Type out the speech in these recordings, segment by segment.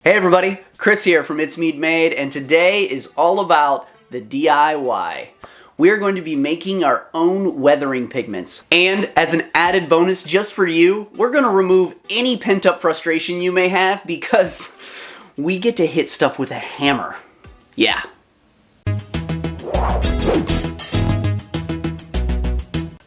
Hey everybody, Chris here from It's Mead Made, and today is all about the DIY. We are going to be making our own weathering pigments. And as an added bonus just for you, we're going to remove any pent-up frustration you may have because we get to hit stuff with a hammer. Yeah.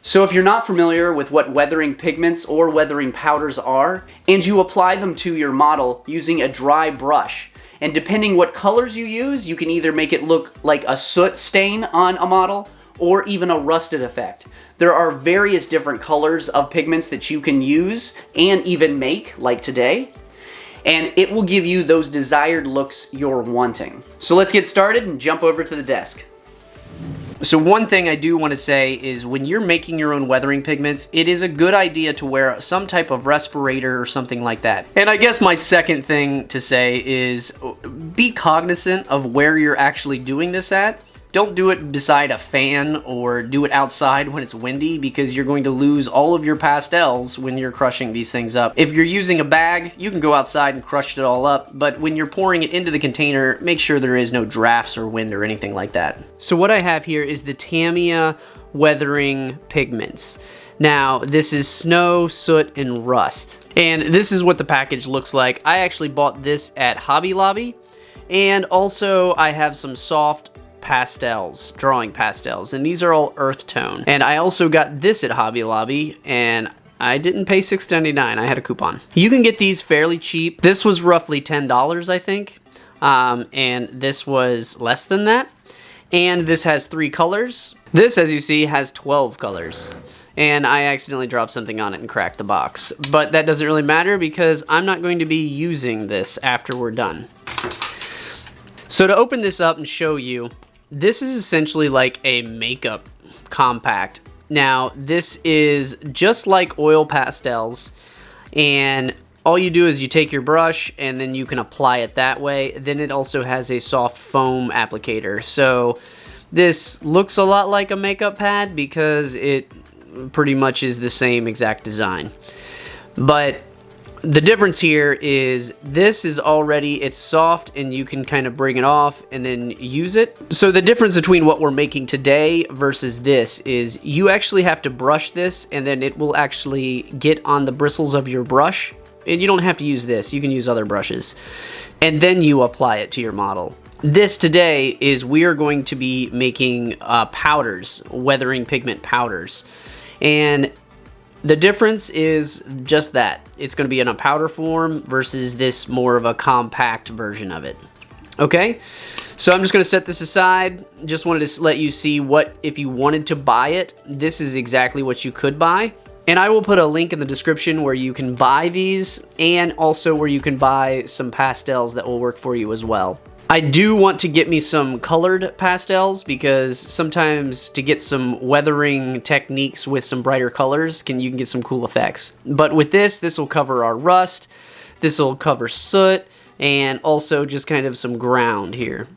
So if you're not familiar with what weathering pigments or weathering powders are, and you apply them to your model using a dry brush, and depending what colors you use, you can either make it look like a soot stain on a model, or even a rusted effect. There are various different colors of pigments that you can use and even make, like today, and it will give you those desired looks you're wanting. So let's get started and jump over to the desk. So one thing I do want to say is when you're making your own weathering pigments, it is a good idea to wear some type of respirator or something like that. And I guess my second thing to say is be cognizant of where you're actually doing this at. Don't do it beside a fan or do it outside when it's windy because you're going to lose all of your pastels when you're crushing these things up. If you're using a bag, you can go outside and crush it all up, but when you're pouring it into the container, make sure there is no drafts or wind or anything like that. So what I have here is the Tamiya weathering pigments. Now, this is snow, soot, and rust. And this is what the package looks like. I actually bought this at Hobby Lobby, and also I have some soft pastels, drawing pastels, and these are all earth tone. And I also got this at Hobby Lobby, and I didn't pay $6.99. I had a coupon. You can get these fairly cheap. This was roughly $10, I think, and this was less than that. And this has 3 colors. This, as you see, has 12 colors. And I accidentally dropped something on it and cracked the box. But that doesn't really matter because I'm not going to be using this after we're done. So to open this up and show you, this is essentially like a makeup compact. Now, this is just like oil pastels, and all you do is you take your brush and then you can apply it that way. Then it also has a soft foam applicator. So this looks a lot like a makeup pad because it pretty much is the same exact design. But the difference here is this is already, it's soft and you can kind of bring it off and then use it. So the difference between what we're making today versus this is you actually have to brush this and then it will actually get on the bristles of your brush. And you don't have to use this, you can use other brushes. And then you apply it to your model. This today is we are going to be making powders, weathering pigment powders. And the difference is just that. It's going to be in a powder form versus this more of a compact version of it. Okay? So I'm just going to set this aside. Just wanted to let you see what, if you wanted to buy it, this is exactly what you could buy. And I will put a link in the description where you can buy these and also where you can buy some pastels that will work for you as well. I do want to get me some colored pastels because sometimes to get some weathering techniques with some brighter colors, you can get some cool effects. But with this will cover our rust, this will cover soot, and also just kind of some ground here.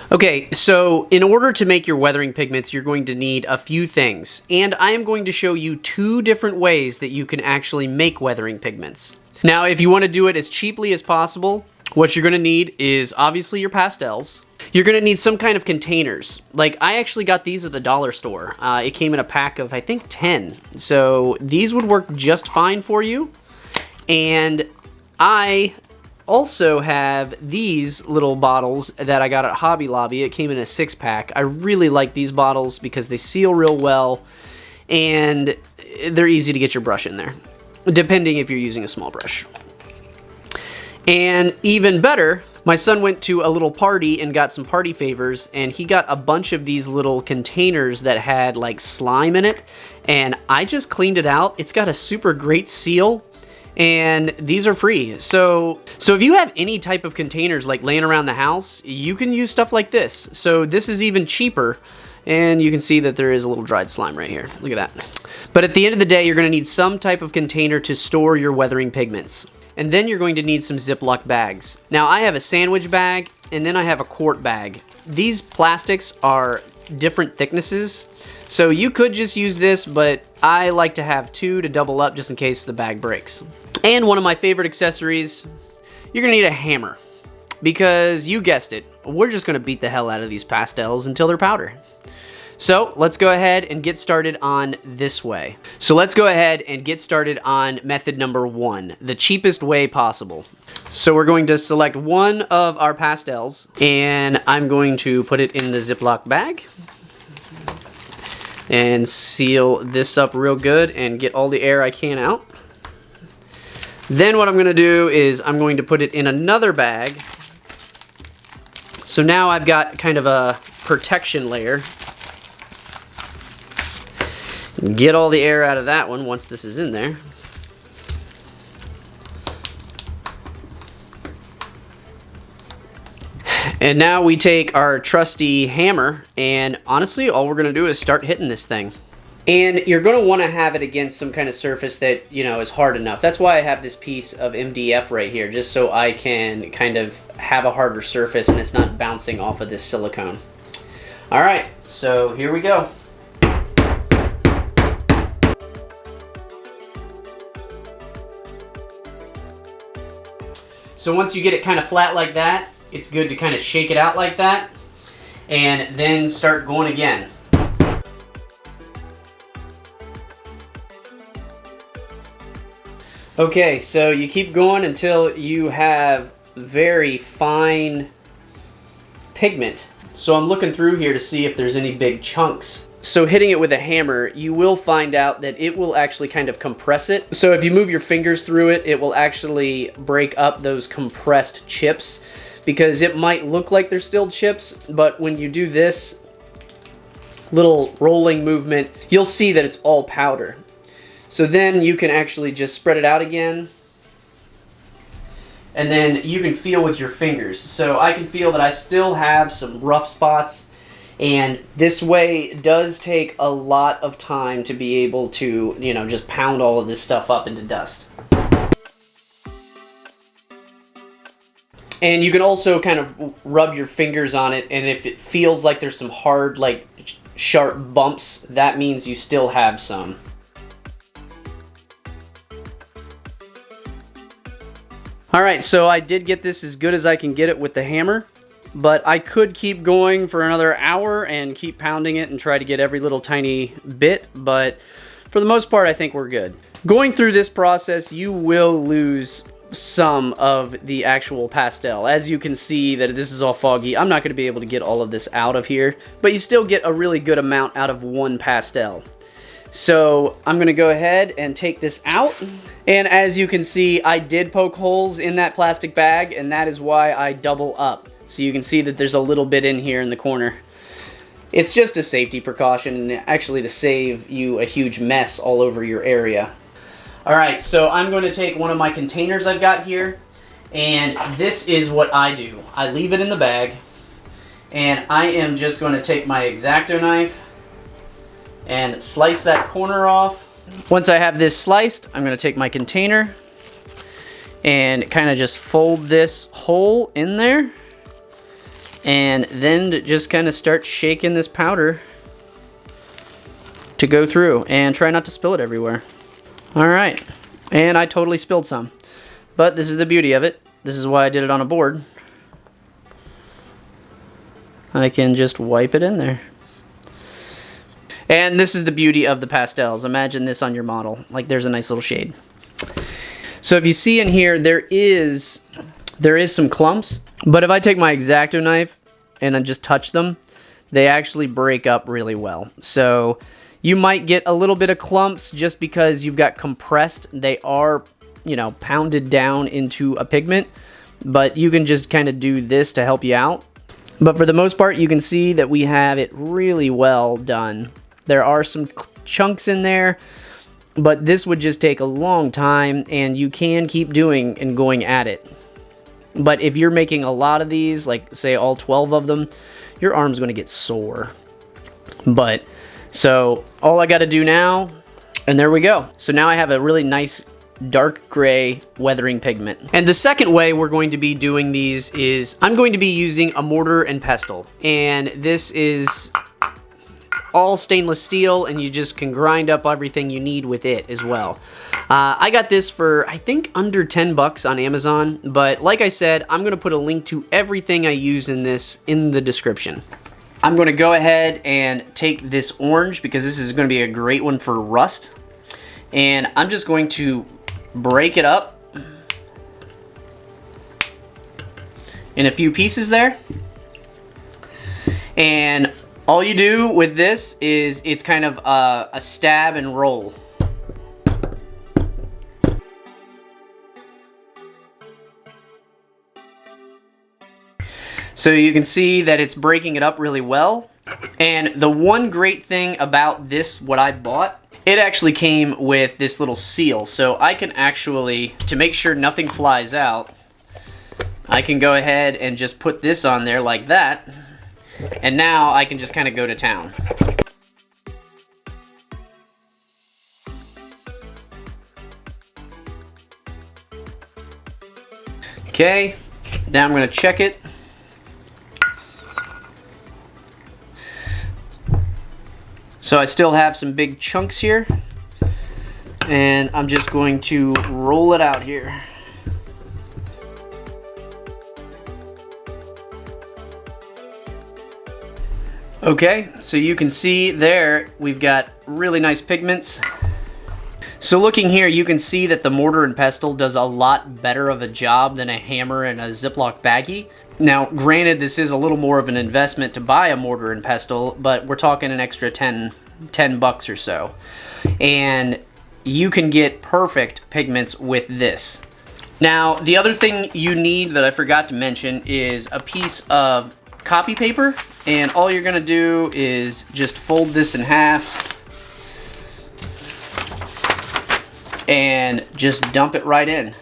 Okay, so in order to make your weathering pigments, you're going to need a few things. And I am going to show you 2 different ways that you can actually make weathering pigments. Now, if you want to do it as cheaply as possible, what you're going to need is obviously your pastels. You're going to need some kind of containers. Like I actually got these at the dollar store. It came in a pack of I think 10. So these would work just fine for you. And I also have these little bottles that I got at Hobby Lobby. It came in a 6-pack. I really like these bottles because they seal real well and they're easy to get your brush in there, depending if you're using a small brush. And even better, my son went to a little party and got some party favors, and he got a bunch of these little containers that had like slime in it, and I just cleaned it out. It's got a super great seal, and these are free. So if you have any type of containers like laying around the house, you can use stuff like this. So this is even cheaper, and you can see that there is a little dried slime right here. Look at that. But at the end of the day, you're going to need some type of container to store your weathering pigments. And then you're going to need some Ziploc bags. Now I have a sandwich bag and then I have a quart bag. These plastics are different thicknesses, so you could just use this, but I like to have 2 to double up just in case the bag breaks. And one of my favorite accessories you're gonna need a hammer. Because you guessed it, we're just gonna beat the hell out of these pastels until they're powder. So let's go ahead and get started on this way. So let's go ahead and get started on method number 1, the cheapest way possible. So we're going to select one of our pastels, and I'm going to put it in the Ziploc bag and seal this up real good and get all the air I can out. Then what I'm going to do is I'm going to put it in another bag. So now I've got kind of a protection layer. Get all the air out of that one once this is in there. And now we take our trusty hammer, and honestly, all we're gonna do is start hitting this thing. And you're gonna wanna have it against some kind of surface that, you know, is hard enough. That's why I have this piece of MDF right here, just so I can kind of have a harder surface and it's not bouncing off of this silicone. All right, so here we go. So once you get it kind of flat like that, it's good to kind of shake it out like that and then start going again. Okay, so you keep going until you have very fine pigment. So I'm looking through here to see if there's any big chunks. So hitting it with a hammer, you will find out that it will actually kind of compress it. So if you move your fingers through it, it will actually break up those compressed chips, because it might look like they're still chips, but when you do this little rolling movement, you'll see that it's all powder. So then you can actually just spread it out again, and then you can feel with your fingers. So I can feel that I still have some rough spots, and this way does take a lot of time to be able to, you know, just pound all of this stuff up into dust. And you can also kind of rub your fingers on it, and if it feels like there's some hard, like, sharp bumps, that means you still have some. Alright, so I did get this as good as I can get it with the hammer, but I could keep going for another hour and keep pounding it and try to get every little tiny bit, but for the most part I think we're good. Going through this process, you will lose some of the actual pastel. As you can see that this is all foggy, I'm not going to be able to get all of this out of here, but you still get a really good amount out of one pastel. So I'm going to go ahead and take this out, and as you can see, I did poke holes in that plastic bag, and that is why I double up. So you can see that there's a little bit in here in the corner. It's just a safety precaution, and actually to save you a huge mess all over your area. Alright, so I'm going to take one of my containers I've got here, and this is what I do. I leave it in the bag, and I am just going to take my X-Acto knife and slice that corner off. Once I have this sliced, I'm going to take my container and kind of just fold this hole in there, and then just kind of start shaking this powder to go through, and try not to spill it everywhere. Alright, and I totally spilled some, but this is the beauty of it. This is why I did it on a board. I can just wipe it in there. And this is the beauty of the pastels. Imagine this on your model. Like, there's a nice little shade. So if you see in here, there is some clumps, but if I take my X-Acto knife and I just touch them, they actually break up really well. So you might get a little bit of clumps just because you've got compressed. They are, you know, pounded down into a pigment, but you can just kind of do this to help you out. But for the most part, you can see that we have it really well done. There are some chunks in there, but this would just take a long time, and you can keep doing and going at it. But if you're making a lot of these, like say all 12 of them, your arm's going to get sore. But so all I got to do now, and there we go. So now I have a really nice dark gray weathering pigment. And the second way we're going to be doing these is I'm going to be using a mortar and pestle. And this is all stainless steel, and you just can grind up everything you need with it as well. I got this for, I think, under 10 bucks on Amazon, but like I said, I'm going to put a link to everything I use in this in the description. I'm going to go ahead and take this orange, because this is going to be a great one for rust, and I'm just going to break it up in a few pieces there. And all you do with this is it's kind of a stab and roll. So you can see that it's breaking it up really well. And the one great thing about this, what I bought, it actually came with this little seal. So I can actually, to make sure nothing flies out, I can go ahead and just put this on there like that. And now I can just kind of go to town. Okay, now I'm going to check it. So I still have some big chunks here, and I'm just going to roll it out here. Okay, so you can see there we've got really nice pigments. So looking here, you can see that the Mortar and Pestle does a lot better of a job than a hammer and a Ziploc baggie. Now, granted, this is a little more of an investment to buy a Mortar and Pestle, but we're talking an extra 10 bucks or so. And you can get perfect pigments with this. Now, the other thing you need that I forgot to mention is a piece of copy paper, and all you're gonna do is just fold this in half and just dump it right in.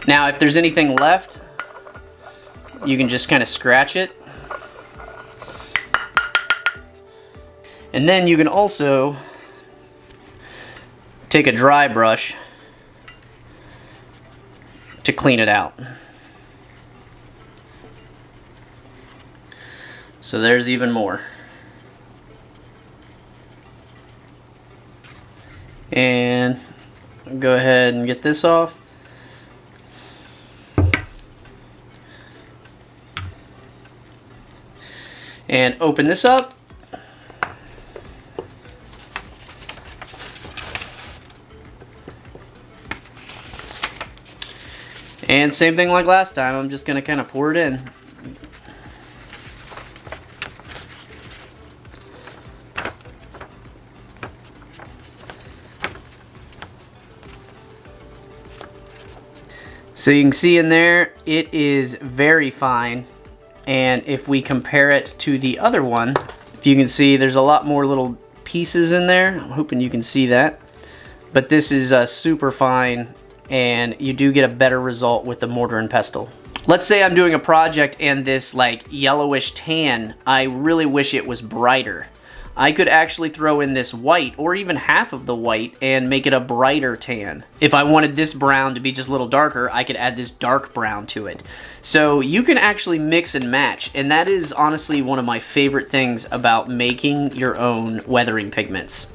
Now, if there's anything left, you can just kind of scratch it. And then you can also take a dry brush to clean it out. So there's even more. And go ahead and get this off. And open this up. And same thing like last time, I'm just going to kind of pour it in. So you can see in there, it is very fine. And if we compare it to the other one, if you can see, there's a lot more little pieces in there. I'm hoping you can see that. But this is super fine, and you do get a better result with the Mortar and Pestle. Let's say I'm doing a project and this like yellowish tan, I really wish it was brighter. I could actually throw in this white, or even half of the white, and make it a brighter tan. If I wanted this brown to be just a little darker, I could add this dark brown to it. So you can actually mix and match, and that is honestly one of my favorite things about making your own weathering pigments.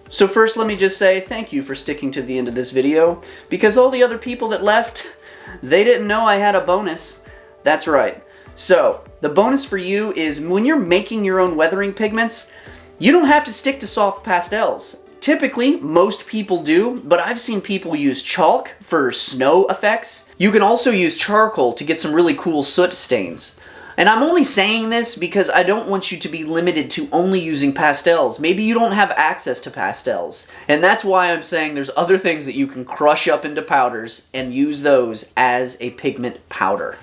So first, let me just say thank you for sticking to the end of this video, because all the other people that left, they didn't know I had a bonus. That's right. So, the bonus for you is when you're making your own weathering pigments, you don't have to stick to soft pastels. Typically, most people do, but I've seen people use chalk for snow effects. You can also use charcoal to get some really cool soot stains. And I'm only saying this because I don't want you to be limited to only using pastels. Maybe you don't have access to pastels. And that's why I'm saying there's other things that you can crush up into powders and use those as a pigment powder.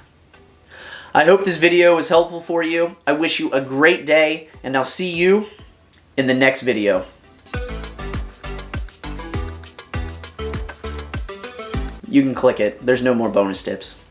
I hope this video was helpful for you. I wish you a great day, and I'll see you in the next video. You can click it. There's no more bonus tips.